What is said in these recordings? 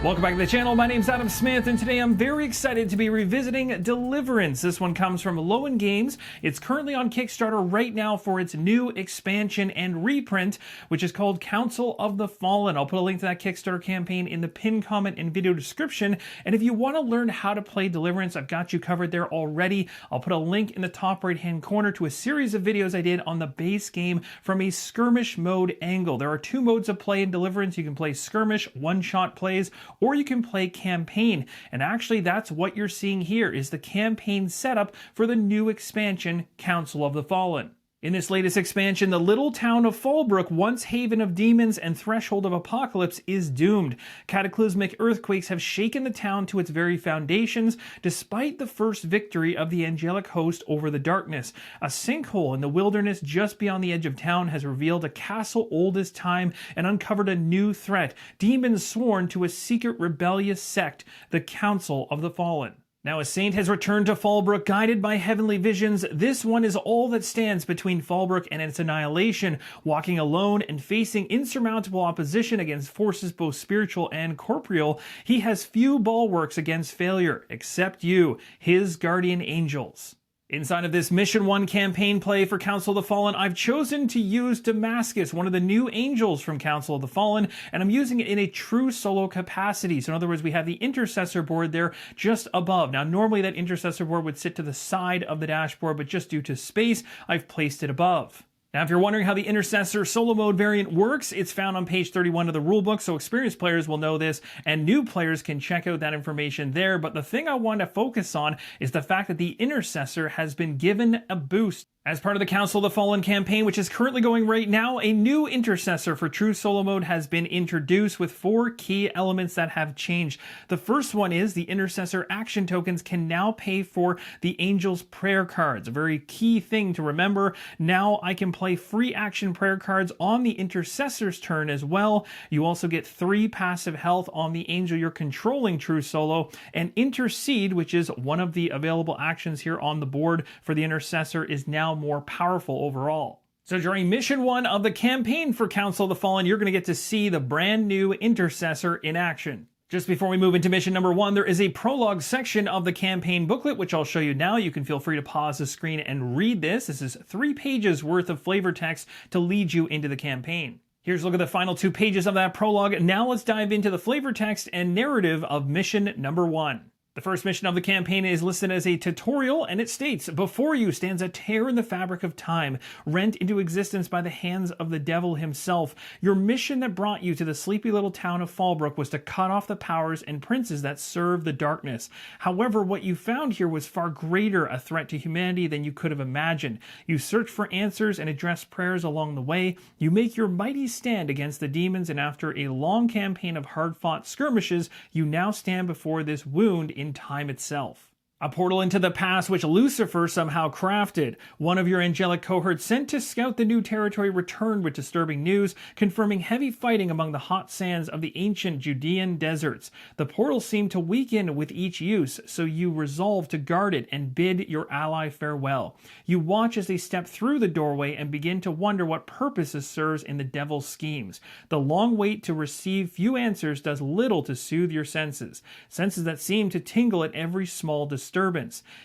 Welcome back to the channel. My name's Adam Smith, and today I'm very excited to be revisiting Deliverance. This one comes from Lowen Games. It's currently on Kickstarter right now for its new expansion and reprint, which is called Council of the Fallen. I'll put a link to that Kickstarter campaign in the pinned comment and video description. And if you want to learn how to play Deliverance, I've got you covered there already. I'll put a link in the top right-hand corner to a series of videos I did on the base game from a skirmish mode angle. There are two modes of play in Deliverance. You can play skirmish, one-shot plays, or you can play campaign. And actually that's what you're seeing here is the campaign setup for the new expansion, Council of the Fallen. In this latest expansion, the little town of Fallbrook, once haven of demons and threshold of apocalypse, is doomed. Cataclysmic earthquakes have shaken the town to its very foundations, despite the first victory of the Angelic Host over the darkness. A sinkhole in the wilderness just beyond the edge of town has revealed a castle old as time and uncovered a new threat. Demons sworn to a secret rebellious sect, the Council of the Fallen. Now, a saint has returned to Fallbrook, guided by heavenly visions. This one is all that stands between Fallbrook and its annihilation, walking alone and facing insurmountable opposition against forces both spiritual and corporeal. He has few bulwarks against failure, except you, his guardian angels. Inside of this Mission 1 campaign play for Council of the Fallen, I've chosen to use Damascus, one of the new angels from Council of the Fallen, and I'm using it in a true solo capacity. So in other words, we have the Intercessor board there just above. Now, normally that Intercessor board would sit to the side of the dashboard, but just due to space, I've placed it above. Now, if you're wondering how the Intercessor solo mode variant works, it's found on page 31 of the rulebook, so experienced players will know this, and new players can check out that information there. But the thing I want to focus on is the fact that the Intercessor has been given a boost. As part of the Council of the Fallen campaign, which is currently going right now, a new Intercessor for true solo mode has been introduced with 4 key elements that have changed. The first one is the Intercessor action tokens can now pay for the Angel's prayer cards. A very key thing to remember. Now I can play free action prayer cards on the Intercessor's turn as well. You also get 3 passive health on the Angel you're controlling true solo, and Intercede, which is one of the available actions here on the board for the Intercessor, is now more powerful overall. So during Mission 1 of the campaign for Council of the Fallen, you're going to get to see the brand new Intercessor in action. Just before we move into mission number 1, there is a prologue section of the campaign booklet, which I'll show you now. You can feel free to pause the screen and read this. This is 3 pages worth of flavor text to lead you into the campaign. Here's a look at the final 2 pages of that prologue. Now let's dive into the flavor text and narrative of mission number 1. The first mission of the campaign is listed as a tutorial, and it states, "Before you stands a tear in the fabric of time, rent into existence by the hands of the devil himself. Your mission that brought you to the sleepy little town of Fallbrook was to cut off the powers and princes that serve the darkness. However, what you found here was far greater a threat to humanity than you could have imagined. You search for answers and address prayers along the way. You make your mighty stand against the demons, and after a long campaign of hard-fought skirmishes, you now stand before this wound in time itself. A portal into the past which Lucifer somehow crafted. One of your angelic cohorts sent to scout the new territory returned with disturbing news, confirming heavy fighting among the hot sands of the ancient Judean deserts. The portal seemed to weaken with each use, so you resolve to guard it and bid your ally farewell. You watch as they step through the doorway and begin to wonder what purpose it serves in the devil's schemes. The long wait to receive few answers does little to soothe your senses that seem to tingle at every small disturbance.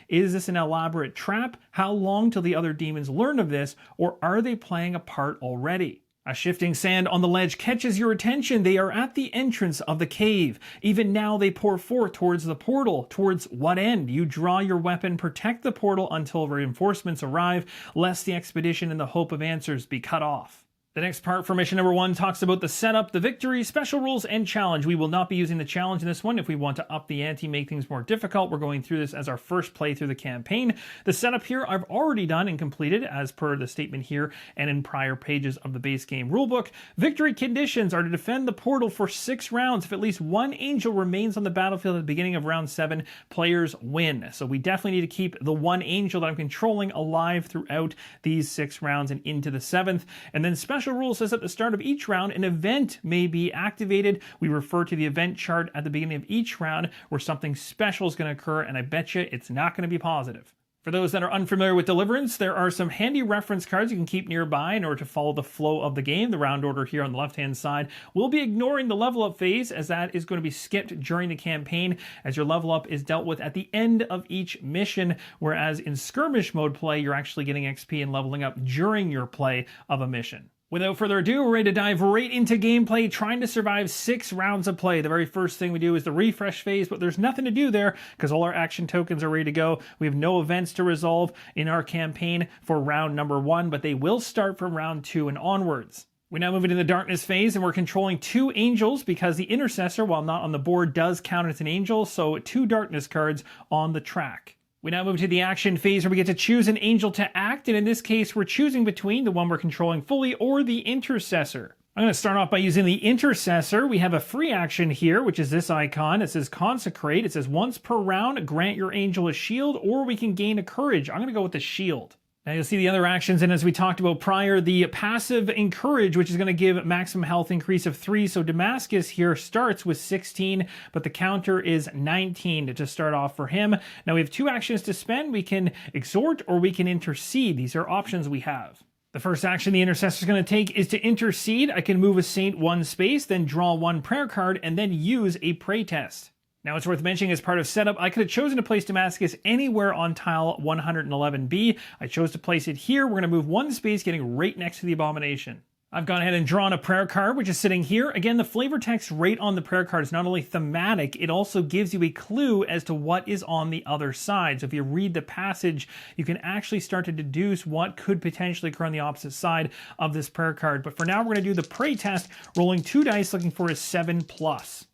Is this an elaborate trap? How long till the other demons learn of this, or are they playing a part already? A shifting sand on the ledge catches your attention. They are at the entrance of the cave. Even now they pour forth towards the portal. Towards what end? You draw your weapon, protect the portal until reinforcements arrive, lest the expedition in the hope of answers be cut off. The next part for mission number 1 talks about the setup, the victory, special rules, and challenge. We will not be using the challenge in this one. If we want to up the ante, make things more difficult, we're going through this as our first play through the campaign. The setup here I've already done and completed as per the statement here and in prior pages of the base game rulebook. Victory conditions are to defend the portal for 6 rounds. If at least 1 angel remains on the battlefield at the beginning of round 7, players win. So we definitely need to keep the 1 angel that I'm controlling alive throughout these 6 rounds and into the 7th. And then special rule says at the start of each round, an event may be activated. We refer to the event chart at the beginning of each round where something special is going to occur, and I bet you it's not going to be positive. For those that are unfamiliar with Deliverance, there are some handy reference cards you can keep nearby in order to follow the flow of the game. The round order here on the left-hand side. We'll be ignoring the level up phase, as that is going to be skipped during the campaign, as your level up is dealt with at the end of each mission, whereas in skirmish mode play, you're actually getting XP and leveling up during your play of a mission. Without further ado, we're ready to dive right into gameplay, trying to survive 6 rounds of play. The very first thing we do is the refresh phase, but there's nothing to do there because all our action tokens are ready to go. We have no events to resolve in our campaign for round number 1, but they will start from round 2 and onwards. We now move into the darkness phase, and we're controlling 2 angels because the intercessor, while not on the board, does count as an angel, so 2 darkness cards on the track. We now move to the action phase where we get to choose an angel to act, and in this case we're choosing between the one we're controlling fully or the intercessor. I'm going to start off by using the intercessor. We have a free action here, which is this icon. It says consecrate. It says once per round, grant your angel a shield, or we can gain a courage. I'm going to go with the shield. Now you'll see the other actions, and as we talked about prior, the passive encourage, which is going to give maximum health increase of 3. So Damascus here starts with 16, but the counter is 19 to start off for him. Now we have 2 actions to spend. We can exhort or we can intercede. These are options we have. The first action the intercessor is going to take is to intercede. I can move a saint 1 space, then draw 1 prayer card, and then use a pray test. Now it's worth mentioning as part of setup, I could have chosen to place Damascus anywhere on tile 111B. I chose to place it here. We're going to move 1 space, getting right next to the abomination. I've gone ahead and drawn a prayer card, which is sitting here. Again, the flavor text right on the prayer card is not only thematic, it also gives you a clue as to what is on the other side. So if you read the passage, you can actually start to deduce what could potentially occur on the opposite side of this prayer card. But for now, we're going to do the pray test, rolling 2 dice, looking for a 7+.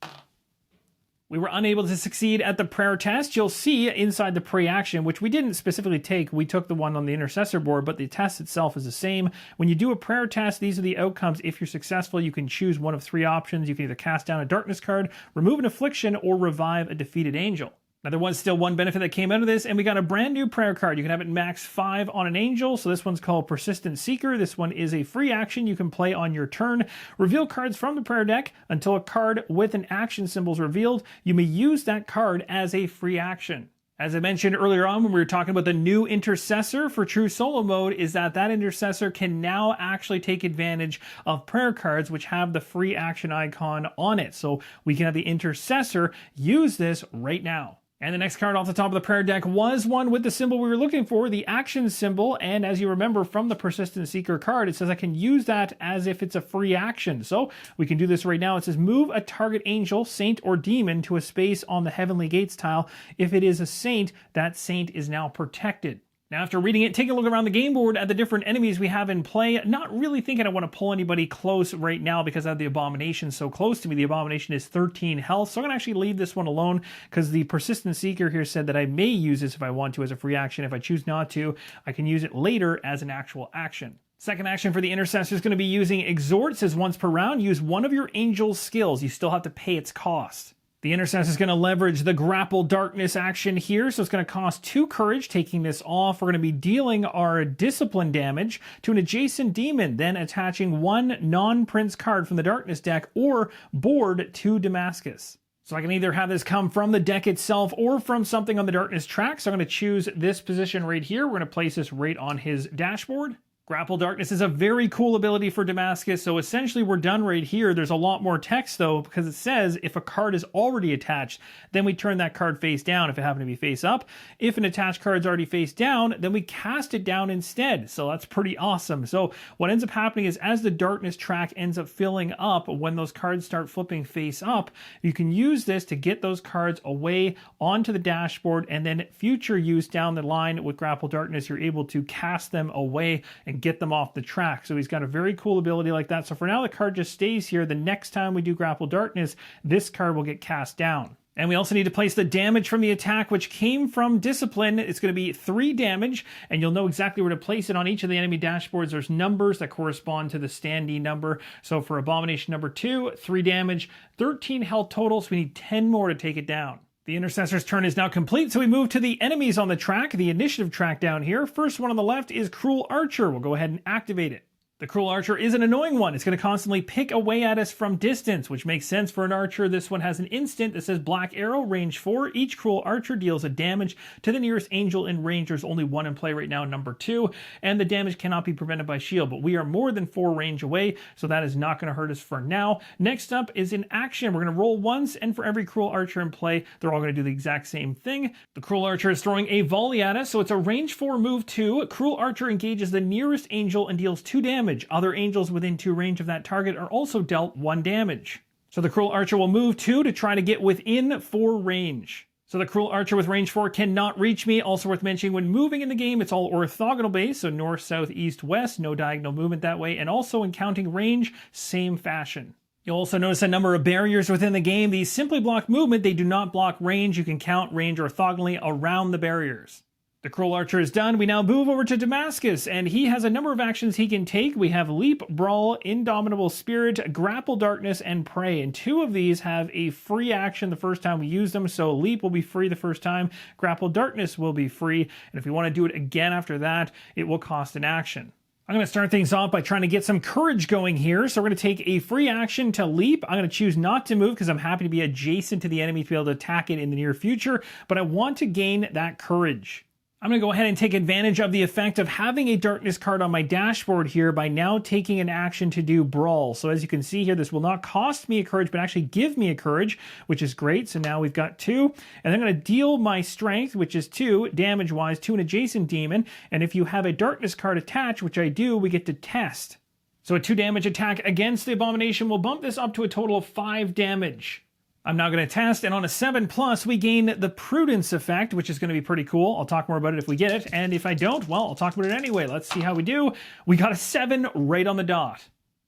We were unable to succeed at the prayer test. You'll see inside the pray action, which we didn't specifically take. We took the one on the intercessor board, but the test itself is the same. When you do a prayer test, these are the outcomes. If you're successful, you can choose one of 3 options. You can either cast down a darkness card, remove an affliction, or revive a defeated angel. Now there was still one benefit that came out of this, and we got a brand new prayer card. You can have it max 5 on an angel, so this one's called Persistent Seeker. This one is a free action you can play on your turn. Reveal cards from the prayer deck until a card with an action symbol is revealed. You may use that card as a free action. As I mentioned earlier on when we were talking about the new intercessor for true solo mode, is that intercessor can now actually take advantage of prayer cards which have the free action icon on it. So we can have the intercessor use this right now. And the next card off the top of the prayer deck was one with the symbol we were looking for, the action symbol. And as you remember from the Persistent Seeker card, it says I can use that as if it's a free action. So we can do this right now. It says move a target angel, saint, or demon to a space on the Heavenly Gates tile. If it is a saint, that saint is now protected. Now, after reading it, take a look around the game board at the different enemies we have in play. Not really thinking I want to pull anybody close right now because I have the Abomination so close to me. The Abomination is 13 health, so I'm going to actually leave this one alone because the Persistent Seeker here said that I may use this if I want to as a free action. If I choose not to, I can use it later as an actual action. Second action for the intercessor is going to be using Exhort. It says once per round, use one of your angel's skills. You still have to pay its cost. The intercessor is going to leverage the grapple darkness action here, so it's going to cost 2 courage. Taking this off, we're going to be dealing our discipline damage to an adjacent demon, then attaching 1 non-prince card from the darkness deck or board to Damascus. So I can either have this come from the deck itself or from something on the darkness track. So I'm going to choose this position right here. We're going to place this right on his dashboard. Grapple Darkness is a very cool ability for Damascus, so essentially we're done right here. There's a lot more text though, because it says if a card is already attached, then we turn that card face down if it happened to be face up. If an attached card is already face down, then we cast it down instead. So that's pretty awesome. So what ends up happening is as the darkness track ends up filling up, when those cards start flipping face up, you can use this to get those cards away onto the dashboard, and then future use down the line with Grapple Darkness, you're able to cast them away and get them off the track. So he's got a very cool ability like that. So for now, the card just stays here. The next time we do Grapple Darkness, this card will get cast down. And we also need to place the damage from the attack, which came from Discipline. It's going to be 3 damage, and you'll know exactly where to place it on each of the enemy dashboards. There's numbers that correspond to the standee number. So for Abomination number 2, 3 damage, 13 health total, so we need 10 more to take it down. The Intercessor's turn is now complete, so we move to the enemies on the track, the initiative track down here. First one on the left is Cruel Archer. We'll go ahead and activate it. The Cruel Archer is an annoying one. It's going to constantly pick away at us from distance, which makes sense for an archer. This one has an instant that says Black Arrow, range 4. Each Cruel Archer deals a damage to the nearest angel in range. There's only one in play right now, number 2, and the damage cannot be prevented by shield, but we are more than 4 range away, so that is not going to hurt us for now. Next up is in action. We're going to roll once, and for every Cruel Archer in play, they're all going to do the exact same thing. The Cruel Archer is throwing a volley at us, so it's a range 4 move 2. Cruel Archer engages the nearest angel and deals 2 damage. Other angels within 2 range of that target are also dealt 1 damage. So the Cruel Archer will move 2 to try to get within 4 range. So the Cruel Archer with range 4 cannot reach me. Also worth mentioning, when moving in the game, it's all orthogonal based, so north, south, east, west, no diagonal movement that way, and also in counting range, same fashion. You'll also notice a number of barriers within the game. These simply block movement, they do not block range. You can count range orthogonally around the barriers. The Cruel Archer is done. We now move over to Damascus, and he has a number of actions he can take. We have Leap, Brawl, Indomitable Spirit, Grapple Darkness, and Pray. And 2 of these have a free action the first time we use them. So Leap will be free the first time. Grapple Darkness will be free. And if we want to do it again after that, it will cost an action. I'm going to start things off by trying to get some courage going here. So we're going to take a free action to leap. I'm going to choose not to move because I'm happy to be adjacent to the enemy to be able to attack it in the near future. But I want to gain that courage. I'm going to go ahead and take advantage of the effect of having a darkness card on my dashboard here by now taking an action to do Brawl. So as you can see here, this will not cost me a courage, but actually give me a courage, which is great. So now we've got 2. And I'm going to deal my strength, which is 2, damage-wise, to an adjacent demon. And if you have a darkness card attached, which I do, we get to test. So a 2 damage attack against the Abomination will bump this up to a total of 5 damage. I'm now going to test, and on a 7+, we gain the Prudence effect, which is going to be pretty cool. I'll talk more about it if we get it, and if I don't, well, I'll talk about it anyway. Let's see how we do. We got a 7 right on the dot.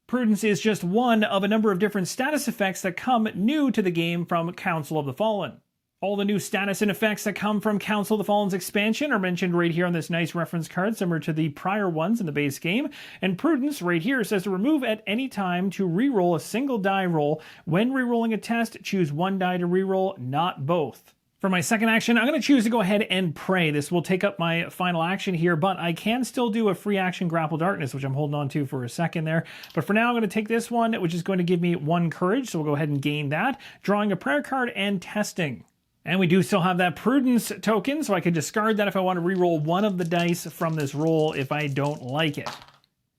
Prudence is just one of a number of different status effects that come new to the game from Council of the Fallen. All the new status and effects that come from Council of the Fallen's expansion are mentioned right here on this nice reference card, similar to the prior ones in the base game. And Prudence right here says to remove at any time to reroll a single die roll. When rerolling a test, choose 1 die to reroll, not both. For my second action, I'm going to choose to go ahead and Pray. This will take up my final action here, but I can still do a free action Grapple Darkness, which I'm holding on to for a second there. But for now, I'm going to take this one, which is going to give me 1 courage, so we'll go ahead and gain that. Drawing a prayer card and testing. And we do still have that Prudence token, so I could discard that if I want to reroll one of the dice from this roll if I don't like it.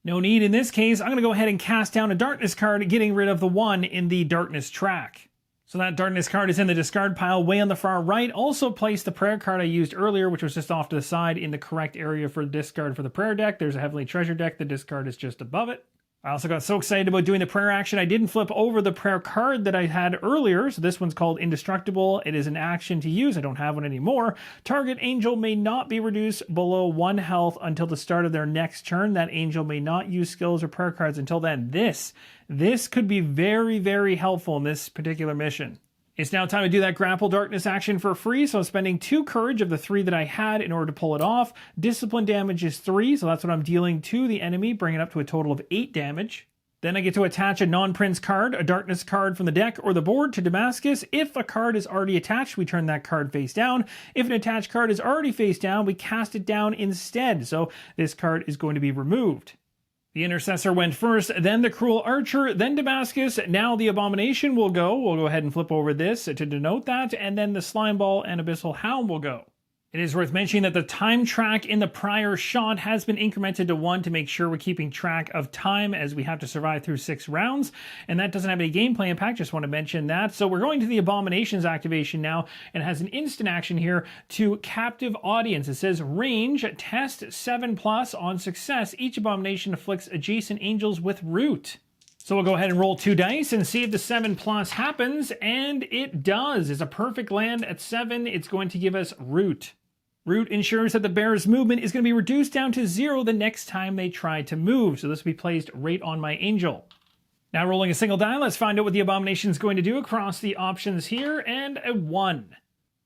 No need in this case. I'm going to go ahead and cast down a Darkness card, getting rid of the 1 in the Darkness track. So that Darkness card is in the discard pile way on the far right. Also place the prayer card I used earlier, which was just off to the side, in the correct area for discard for the prayer deck. There's a Heavenly Treasure deck. The discard is just above it. I also got so excited about doing the prayer action, I didn't flip over the prayer card that I had earlier. So this one's called Indestructible. It is an action to use. I don't have one anymore. Target angel may not be reduced below 1 health until the start of their next turn. That angel may not use skills or prayer cards until then. This could be very, very helpful in this particular mission. It's now time to do that Grapple Darkness action for free, so I'm spending 2 courage of the 3 that I had in order to pull it off. Discipline damage is 3, so that's what I'm dealing to the enemy, bringing it up to a total of 8 damage. Then I get to attach a non-prince card, a darkness card from the deck or the board to Damascus. If a card is already attached, we turn that card face down. If an attached card is already face down, we cast it down instead, so this card is going to be removed. The Intercessor went first, then the Cruel Archer, then Damascus. Now the Abomination will go. We'll go ahead and flip over this to denote that, and then the Slime Ball and Abyssal Hound will go. It is worth mentioning that the time track in the prior shot has been incremented to 1 to make sure we're keeping track of time as we have to survive through 6 rounds, and that doesn't have any gameplay impact, just want to mention that. So we're going to the Abomination's activation now, and has an instant action here to Captive Audience. It says range, test 7+, on success, each Abomination afflicts adjacent angels with root. So we'll go ahead and roll 2 dice and see if the 7+ happens, and it does. It's a perfect land at 7. It's going to give us root. Root ensures that the bearer's movement is going to be reduced down to 0 the next time they try to move. So this will be placed right on my angel. Now rolling a single die, let's find out what the Abomination is going to do across the options here, and a 1.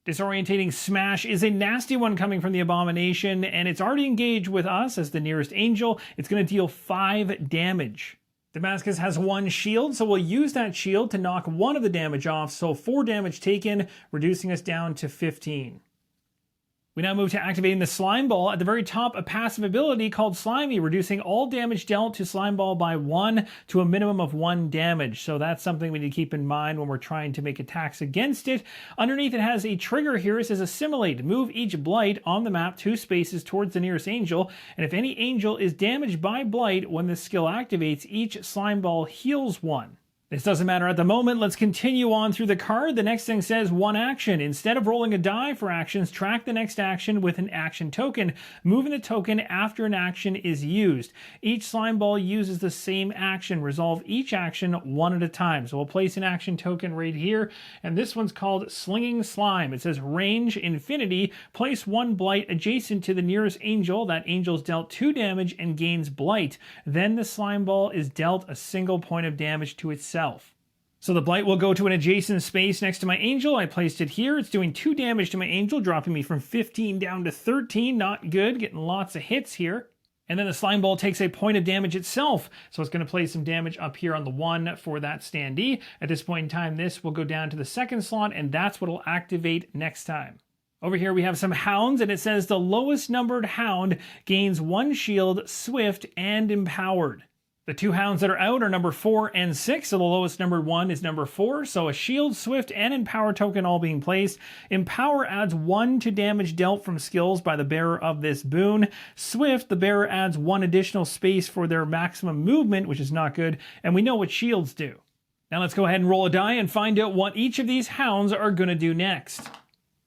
Disorientating Smash is a nasty one coming from the Abomination, and it's already engaged with us as the nearest angel. It's going to deal 5 damage. Damascus has 1 shield, so we'll use that shield to knock 1 of the damage off, so 4 damage taken, reducing us down to 15. We now move to activating the Slime Ball. At the very top, a passive ability called Slimy, reducing all damage dealt to Slime Ball by 1 to a minimum of 1 damage. So that's something we need to keep in mind when we're trying to make attacks against it. Underneath it has a trigger here. It says Assimilate. Move each Blight on the map 2 spaces towards the nearest angel. And if any angel is damaged by Blight when this skill activates, each Slime Ball heals 1. This doesn't matter at the moment. Let's continue on through the card. The next thing says 1 action. Instead of rolling a die for actions, track the next action with an action token, moving the token after an action is used. Each slime ball uses the same action. Resolve each action 1 at a time. So we'll place an action token right here, and this one's called Slinging Slime. It says range infinity. Place 1 blight adjacent to the nearest angel. That angel's dealt 2 damage and gains blight. Then the slime ball is dealt a single point of damage to itself. So the blight will go to an adjacent space next to my angel. I placed it here. It's doing 2 damage to my angel, dropping me from 15 down to 13. Not good. Getting lots of hits here. And then the slime ball takes a point of damage itself. So it's going to play some damage up here on the 1 for that standee. At this point in time, this will go down to the second slot, and that's what will activate next time. Over here we have some hounds, and it says the lowest numbered hound gains 1 shield, swift, and empowered. The 2 hounds that are out are number 4 and 6, so the lowest numbered one is number 4. So a shield, swift, and empower token all being placed. Empower adds 1 to damage dealt from skills by the bearer of this boon. Swift, the bearer adds 1 additional space for their maximum movement, which is not good, and we know what shields do. Now let's go ahead and roll a die and find out what each of these hounds are going to do next.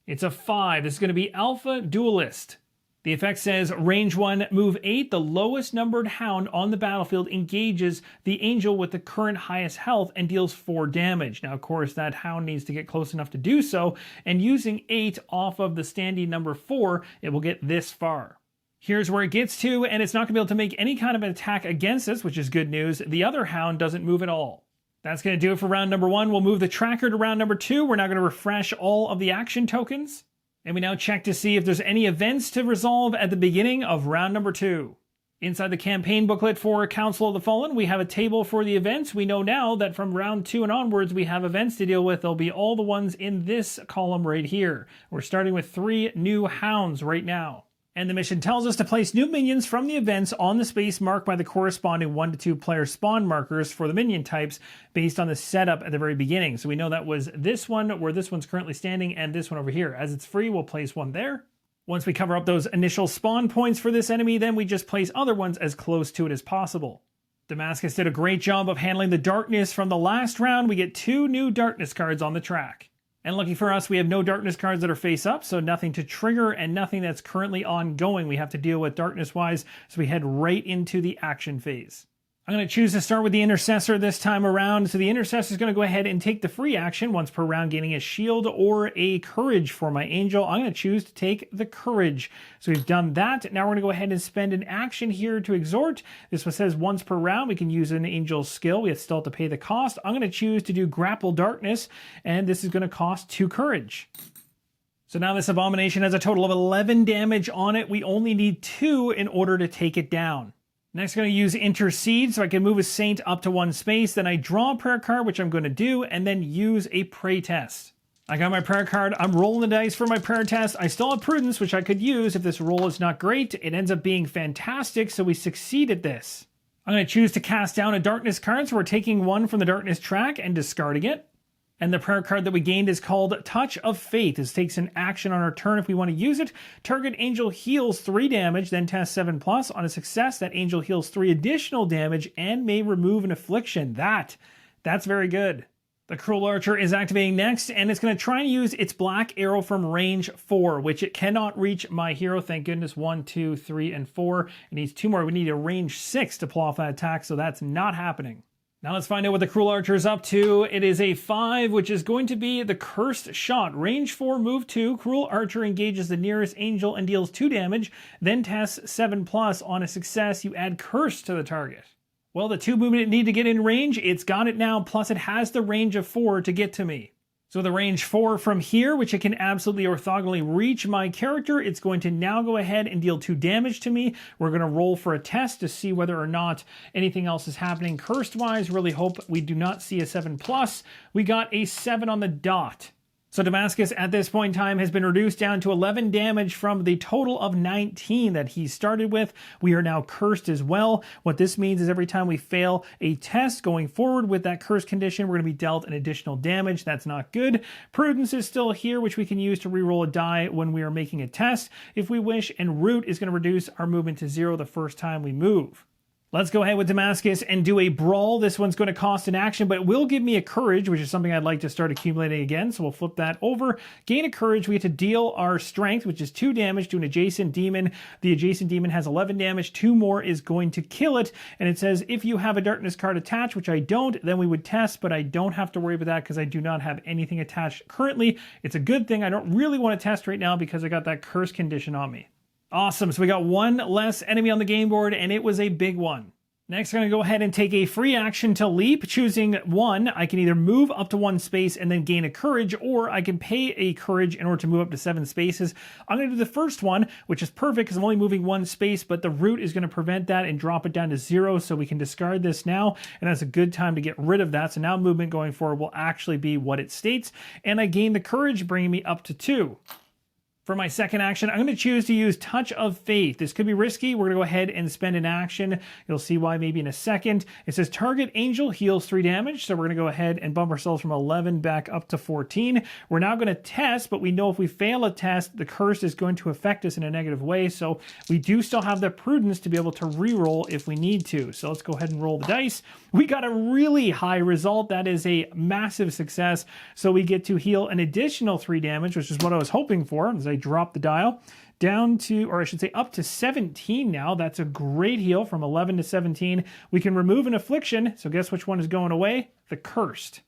It's a 5. This is going to be Alpha Duelist. The effect says, range 1, move 8, the lowest numbered hound on the battlefield engages the angel with the current highest health and deals 4 damage. Now, of course, that hound needs to get close enough to do so, and using 8 off of the standee number 4, it will get this far. Here's where it gets to, and it's not going to be able to make any kind of an attack against us, which is good news. The other hound doesn't move at all. That's going to do it for round number 1. We'll move the tracker to round number 2. We're now going to refresh all of the action tokens. And we now check to see if there's any events to resolve at the beginning of round number 2. Inside the campaign booklet for Council of the Fallen, we have a table for the events. We know now that from round 2 and onwards, we have events to deal with. They'll be all the ones in this column right here. We're starting with 3 new hounds right now. And the mission tells us to place new minions from the events on the space marked by the corresponding 1 to 2 player spawn markers for the minion types based on the setup at the very beginning. So we know that was this one, where this one's currently standing, and this one over here. As it's free, we'll place one there. Once we cover up those initial spawn points for this enemy, then we just place other ones as close to it as possible. Damascus did a great job of handling the darkness from the last round. We get 2 new darkness cards on the track. And lucky for us, we have no darkness cards that are face up, so nothing to trigger and nothing that's currently ongoing we have to deal with darkness-wise, so we head right into the action phase. I'm going to choose to start with the Intercessor this time around. So the Intercessor is going to go ahead and take the free action once per round, gaining a shield or a courage for my angel. I'm going to choose to take the courage. So we've done that. Now we're going to go ahead and spend an action here to exhort. This one says once per round we can use an angel's skill. We still have to pay the cost. I'm going to choose to do grapple darkness, and this is going to cost 2 courage. So now this abomination has a total of 11 damage on it. We only need 2 in order to take it down. Next, I'm going to use Intercede, so I can move a Saint up to 1 space. Then I draw a prayer card, which I'm going to do, and then use a pray test. I got my prayer card. I'm rolling the dice for my prayer test. I still have Prudence, which I could use if this roll is not great. It ends up being fantastic, so we succeed at this. I'm going to choose to cast down a Darkness card, so we're taking 1 from the Darkness track and discarding it. And the prayer card that we gained is called Touch of Faith. This takes an action on our turn if we want to use it. Target angel heals 3 damage, then test 7+. On a success, that angel heals 3 additional damage and may remove an affliction. That's very good. The Cruel Archer is activating next, and it's going to try and use its black arrow from range 4, which it cannot reach my hero. Thank goodness. 1, 2, 3, and 4. It needs 2 more. We need a range 6 to pull off that attack, so that's not happening. Now let's find out what the Cruel Archer is up to. It is a 5, which is going to be the Cursed Shot. Range 4, move 2. Cruel Archer engages the nearest angel and deals 2 damage, then tests 7+. On a success, you add Curse to the target. Well, the 2 movement it needed to get in range, it's got it now, plus it has the range of 4 to get to me. So the range 4 from here, which it can absolutely orthogonally reach my character, it's going to now go ahead and deal 2 damage to me. We're going to roll for a test to see whether or not anything else is happening cursed-wise. Really hope we do not see a 7+. We got a 7 on the dot. So Damascus at this point in time has been reduced down to 11 damage from the total of 19 that he started with. We are now cursed as well. What this means is every time we fail a test going forward with that curse condition, we're going to be dealt an additional damage. That's not good. Prudence is still here, which we can use to reroll a die when we are making a test if we wish. And Root is going to reduce our movement to 0 the first time we move. Let's go ahead with Damascus and do a Brawl. This one's going to cost an action, but it will give me a Courage, which is something I'd like to start accumulating again. So we'll flip that over. Gain a Courage. We get to deal our Strength, which is 2 damage to an adjacent demon. The adjacent demon has 11 damage. 2 more is going to kill it. And it says, if you have a Darkness card attached, which I don't, then we would test, but I don't have to worry about that because I do not have anything attached currently. It's a good thing. I don't really want to test right now because I got that curse condition on me. Awesome. So we got one less enemy on the game board, and it was a big one. Next, I'm going to go ahead and take a free action to leap. Choosing one, I can either move up to 1 space and then gain a Courage, or I can pay a Courage in order to move up to 7 spaces. I'm going to do the first one, which is perfect because I'm only moving 1 space, but the Root is going to prevent that and drop it down to 0, so we can discard this now, and that's a good time to get rid of that. So now movement going forward will actually be what it states, and I gain the Courage, bringing me up to 2. For my second action, I'm going to choose to use Touch of Faith. This could be risky. We're going to go ahead and spend an action. You'll see why maybe in a second. It says target angel heals 3 damage. So we're going to go ahead and bump ourselves from 11 back up to 14. We're now going to test, but we know if we fail a test, the curse is going to affect us in a negative way. So we do still have the prudence to be able to reroll if we need to. So let's go ahead and roll the dice. We got a really high result. That is a massive success. So we get to heal an additional 3 damage, which is what I was hoping for. As I drop the dial down to, or I should say up to 17 now. That's a great heal from 11 to 17. We can remove an affliction. So guess which one is going away? The cursed.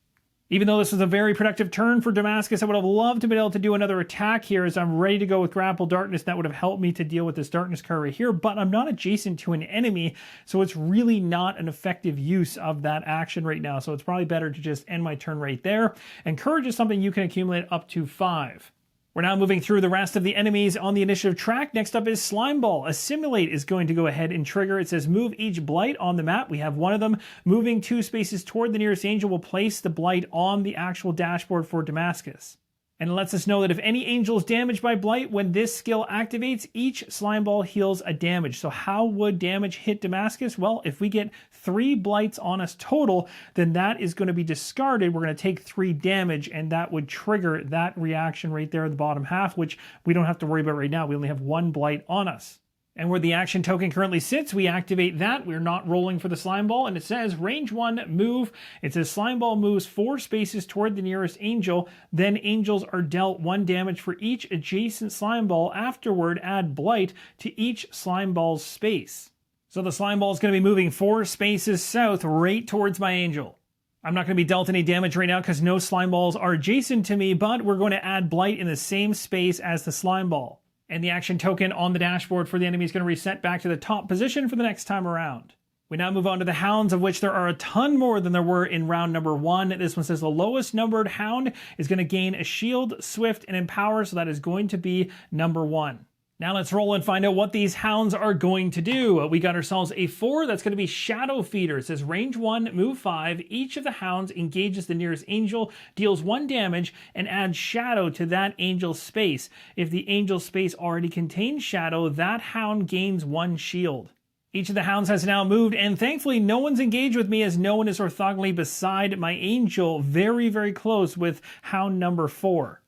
Even though this was a very productive turn for Damascus, I would have loved to be able to do another attack here as I'm ready to go with Grapple Darkness. That would have helped me to deal with this Darkness card right here, but I'm not adjacent to an enemy, so it's really not an effective use of that action right now. So it's probably better to just end my turn right there. And Courage is something you can accumulate up to 5. We're now moving through the rest of the enemies on the initiative track. Next up is Slime Ball. Assimilate is going to go ahead and trigger. It says move each blight on the map. We have one of them. Moving 2 spaces toward the nearest angel will place the blight on the actual dashboard for Damascus. And it lets us know that if any angel is damaged by blight, when this skill activates, each slime ball heals a damage. So how would damage hit Damascus? Well, if we get 3 blights on us total, then that is going to be discarded. We're going to take 3 damage, and that would trigger that reaction right there in the bottom half, which we don't have to worry about right now. We only have 1 blight on us. And where the action token currently sits, we activate that. We're not rolling for the slime ball, and it says range 1, move. It says slime ball moves 4 spaces toward the nearest angel. Then angels are dealt 1 damage for each adjacent slime ball. Afterward, add blight to each slime ball's space. So the slime ball is going to be moving 4 spaces south right towards my angel. I'm not going to be dealt any damage right now because no slime balls are adjacent to me, but we're going to add blight in the same space as the slime ball. And the action token on the dashboard for the enemy is going to reset back to the top position for the next time around. We now move on to the hounds, of which there are a ton more than there were in round number 1. This one says the lowest numbered hound is going to gain a shield, swift, and empower, so that is going to be number 1. Now let's roll and find out what these hounds are going to do. We got ourselves a 4 that's going to be Shadow Feeder. It says range 1, move 5. Each of the hounds engages the nearest angel, deals 1 damage, and adds Shadow to that angel's space. If the angel's space already contains Shadow, that hound gains 1 shield. Each of the hounds has now moved, and thankfully no one's engaged with me as no one is orthogonally beside my angel, very, very close with hound number 4.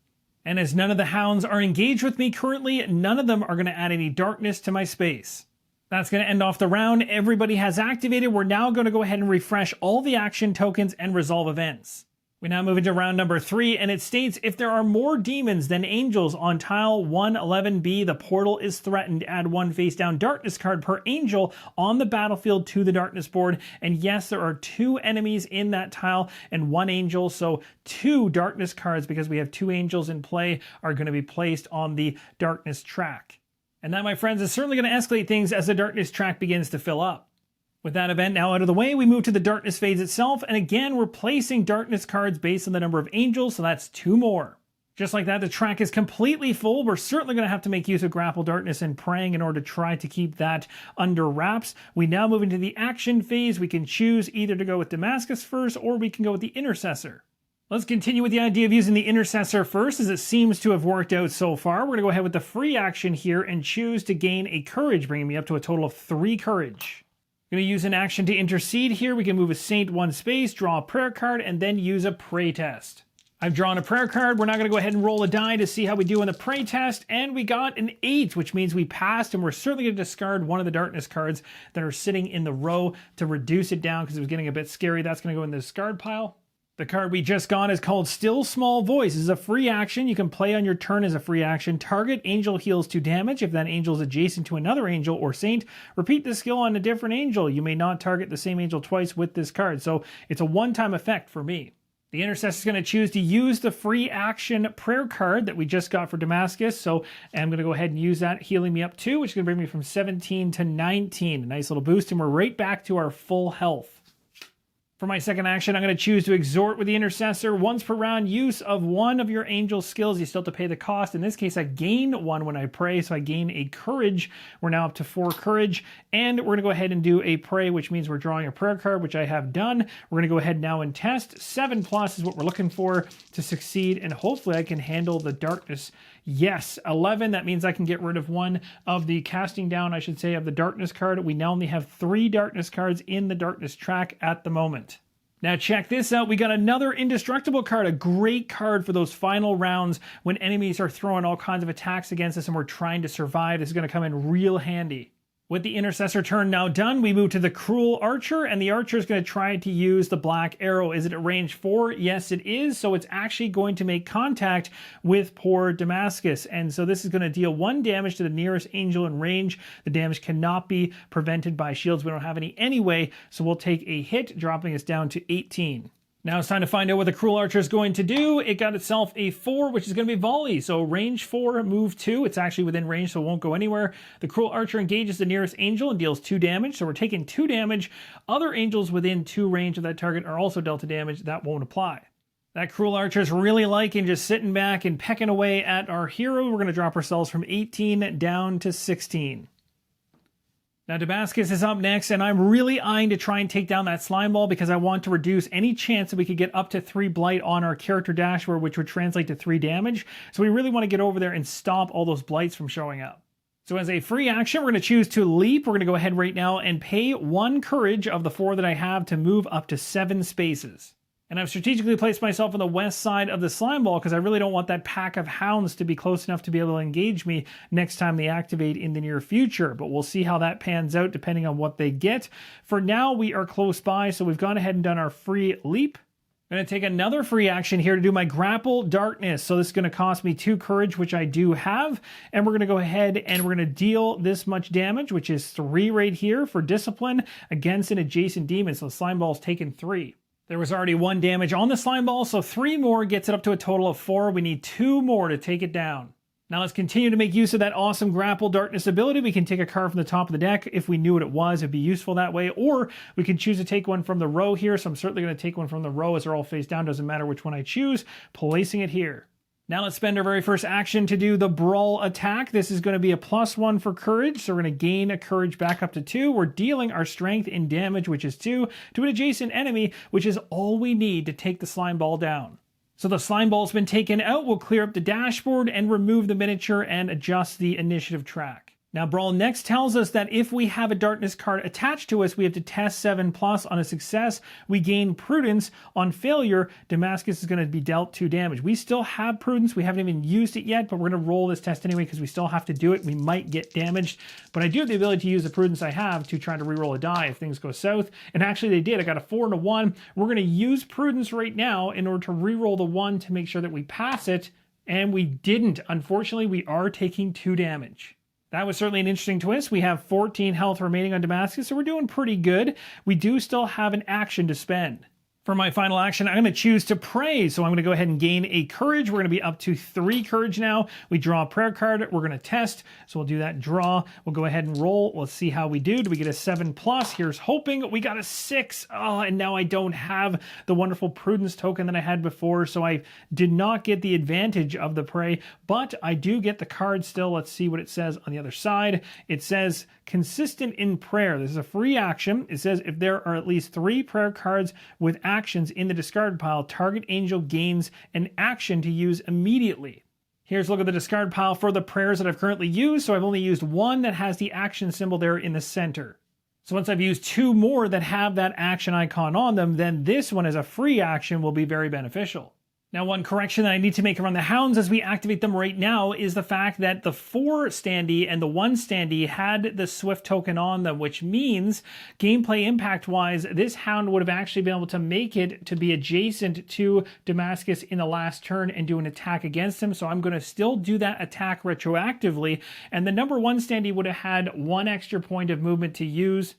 And as none of the hounds are engaged with me currently, none of them are going to add any darkness to my space. That's going to end off the round. Everybody has activated. We're now going to go ahead and refresh all the action tokens and resolve events. We now move into round number 3, and it states if there are more demons than angels on tile 111B, the portal is threatened. Add 1 face down darkness card per angel on the battlefield to the darkness board. And yes, there are 2 enemies in that tile and 1 angel, so 2 darkness cards, because we have 2 angels in play, are going to be placed on the darkness track. And that, my friends, is certainly going to escalate things as the darkness track begins to fill up. With that event now out of the way, we move to the darkness phase itself, and again, we're placing darkness cards based on the number of angels, so that's 2 more. Just like that, the track is completely full. We're certainly going to have to make use of Grapple Darkness and Praying in order to try to keep that under wraps. We now move into the action phase. We can choose either to go with Damascus first, or we can go with the Intercessor. Let's continue with the idea of using the Intercessor first, as it seems to have worked out so far. We're going to go ahead with the free action here and choose to gain a courage, bringing me up to a total of 3 courage. I'm going to use an action to intercede here. We can move a saint 1 space, draw a prayer card, and then use a pray test. I've drawn a prayer card. We're now going to go ahead and roll a die to see how we do on the pray test, and we got an 8, which means we passed, and we're certainly going to discard one of the darkness cards that are sitting in the row to reduce it down because it was getting a bit scary. That's going to go in the discard pile. The card we just got is called Still Small Voice. This is a free action. You can play on your turn as a free action. Target angel heals 2 damage. If that angel is adjacent to another angel or saint, repeat the skill on a different angel. You may not target the same angel twice with this card. So it's a one-time effect for me. The Intercessor is going to choose to use the free action prayer card that we just got for Damascus. So I'm going to go ahead and use that, healing me up 2, which is going to bring me from 17 to 19. A nice little boost, and we're right back to our full health. For my second action, I'm going to choose to exhort with the Intercessor. Once per round, use of one of your angel skills. You still have to pay the cost. In this case, I gain 1 when I pray, so I gain a courage. We're now up to 4 courage, and we're going to go ahead and do a pray, which means we're drawing a prayer card, which I have done. We're going to go ahead now and test. 7+ is what we're looking for to succeed, and hopefully I can handle the darkness. Yes, 11. That means I can get rid of one of the casting down, I should say, of the darkness card. We now only have 3 darkness cards in the darkness track at the moment. Now check this out. We got another indestructible card, a great card for those final rounds when enemies are throwing all kinds of attacks against us and we're trying to survive. This is going to come in real handy. With the Intercessor turn now done, we move to the Cruel Archer, and the Archer is going to try to use the Black Arrow. Is it at range 4? Yes, it is. So it's actually going to make contact with poor Damascus. And so this is going to deal 1 damage to the nearest angel in range. The damage cannot be prevented by shields. We don't have any anyway, so we'll take a hit, dropping us down to 18. Now it's time to find out what the Cruel Archer is going to do. It got itself a 4, which is going to be volley. So range 4, move 2. It's actually within range, so it won't go anywhere. The Cruel Archer engages the nearest angel and deals 2 damage. So we're taking 2 damage. Other angels within 2 range of that target are also dealt damage. That won't apply. That Cruel Archer is really liking just sitting back and pecking away at our hero. We're going to drop ourselves from 18 down to 16. Now Damascus is up next, and I'm really eyeing to try and take down that slime ball because I want to reduce any chance that we could get up to 3 blight on our character dashboard, which would translate to 3 damage. So we really want to get over there and stop all those blights from showing up. So as a free action, we're going to choose to leap. We're going to go ahead right now and pay 1 courage of the 4 that I have to move up to 7 spaces. And I've strategically placed myself on the west side of the slime ball because I really don't want that pack of hounds to be close enough to be able to engage me next time they activate in the near future. But we'll see how that pans out depending on what they get. For now, we are close by, so we've gone ahead and done our free leap. I'm going to take another free action here to do my grapple darkness. So this is going to cost me 2 courage, which I do have. And we're going to go ahead and we're going to deal this much damage, which is 3 right here for discipline against an adjacent demon. So the slime ball's taken 3. There was already 1 damage on the slime ball, so 3 more gets it up to a total of 4. We need 2 more to take it down. Now let's continue to make use of that awesome grapple darkness ability. We can take a card from the top of the deck. If we knew what it was, it'd be useful that way. Or we can choose to take one from the row here. So I'm certainly going to take one from the row as they're all face down. Doesn't matter which one I choose. Placing it here. Now let's spend our very first action to do the Brawl attack. This is going to be a +1 for courage, so we're going to gain a courage back up to 2. We're dealing our strength in damage, which is 2, to an adjacent enemy, which is all we need to take the slime ball down. So the slime ball's been taken out. We'll clear up the dashboard and remove the miniature and adjust the initiative track. Now, Brawl next tells us that if we have a darkness card attached to us, we have to test 7+ on a success. We gain prudence. On failure, Damascus is going to be dealt 2 damage. We still have prudence. We haven't even used it yet, but we're going to roll this test anyway because we still have to do it. We might get damaged, but I do have the ability to use the prudence I have to try to reroll a die if things go south. And actually they did. I got a 4 and a 1. We're going to use prudence right now in order to reroll the 1 to make sure that we pass it. And we didn't. Unfortunately, we are taking 2 damage. That was certainly an interesting twist. We have 14 health remaining on Damascus, so we're doing pretty good. We do still have an action to spend. For my final action, I'm going to choose to pray. So I'm going to go ahead and gain a courage. We're going to be up to 3 courage now. We draw a prayer card. We're going to test. So we'll do that draw. We'll go ahead and roll. Let's see how we do. Do we get a 7+? Here's hoping. We got a 6. Oh, and now I don't have the wonderful prudence token that I had before. So I did not get the advantage of the pray, but I do get the card still. Let's see what it says on the other side. It says consistent in prayer. This is a free action. It says if there are at least 3 prayer cards with actions in the discard pile, target angel gains an action to use immediately. Here's a look at the discard pile for the prayers that I've currently used. So I've only used one that has the action symbol there in the center. So once I've used two more that have that action icon on them, then this one as a free action will be very beneficial. Now, one correction that I need to make around the hounds as we activate them right now is the fact that the 4 standee and the 1 standee had the swift token on them, which means gameplay impact wise, this hound would have actually been able to make it to be adjacent to Damascus in the last turn and do an attack against him. So I'm going to still do that attack retroactively. And the number 1 standee would have had 1 extra point of movement to use,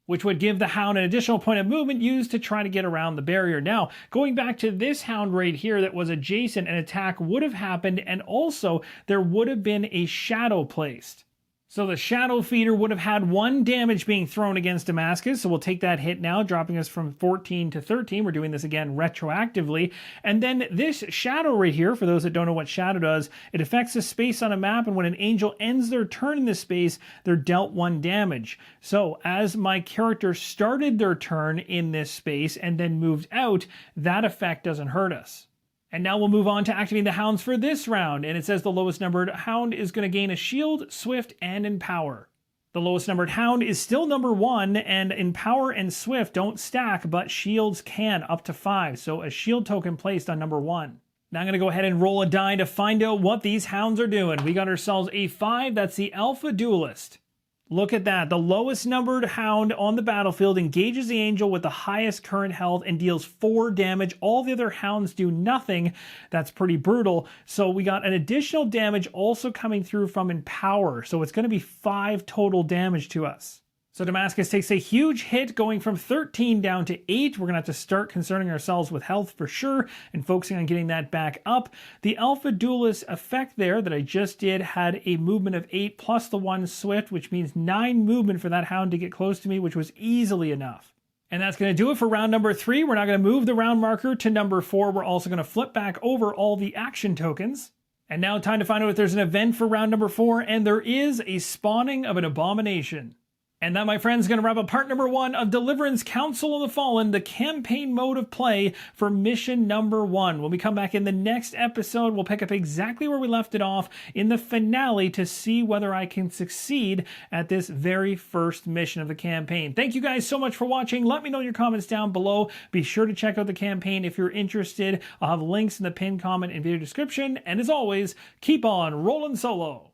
which would give the hound an additional point of movement used to try to get around the barrier. Now, going back to this hound right here that was adjacent, an attack would have happened, and also there would have been a shadow placed. So the shadow feeder would have had 1 damage being thrown against Damascus. So we'll take that hit now, dropping us from 14 to 13. We're doing this again retroactively. And then this shadow right here, for those that don't know what shadow does, it affects a space on a map. And when an angel ends their turn in this space, they're dealt 1 damage. So as my character started their turn in this space and then moved out, that effect doesn't hurt us. And now we'll move on to activating the hounds for this round. And it says the lowest numbered hound is going to gain a shield, swift, and empower. The lowest numbered hound is still number 1, and empower and swift don't stack, but shields can up to 5. So a shield token placed on number 1. Now I'm going to go ahead and roll a die to find out what these hounds are doing. We got ourselves a 5. That's the Alpha Duelist. Look at that. The lowest numbered hound on the battlefield engages the angel with the highest current health and deals 4 damage. All the other hounds do nothing. That's pretty brutal. So we got an additional damage also coming through from Empower. So it's going to be 5 total damage to us. So Damascus takes a huge hit, going from 13 down to 8. We're going to have to start concerning ourselves with health for sure and focusing on getting that back up. The Alpha Duelist effect there that I just did had a movement of 8 plus the 1 swift, which means 9 movement for that hound to get close to me, which was easily enough. And that's going to do it for round number 3. We're now going to move the round marker to number 4. We're also going to flip back over all the action tokens. And now time to find out if there's an event for round number 4, and there is a spawning of an abomination. And that, my friends, is going to wrap up part number 1 of Deliverance Council of the Fallen, the campaign mode of play for mission number 1. When we come back in the next episode, we'll pick up exactly where we left it off in the finale to see whether I can succeed at this very first mission of the campaign. Thank you guys so much for watching. Let me know your comments down below. Be sure to check out the campaign if you're interested. I'll have links in the pinned comment and video description. And as always, keep on rolling solo.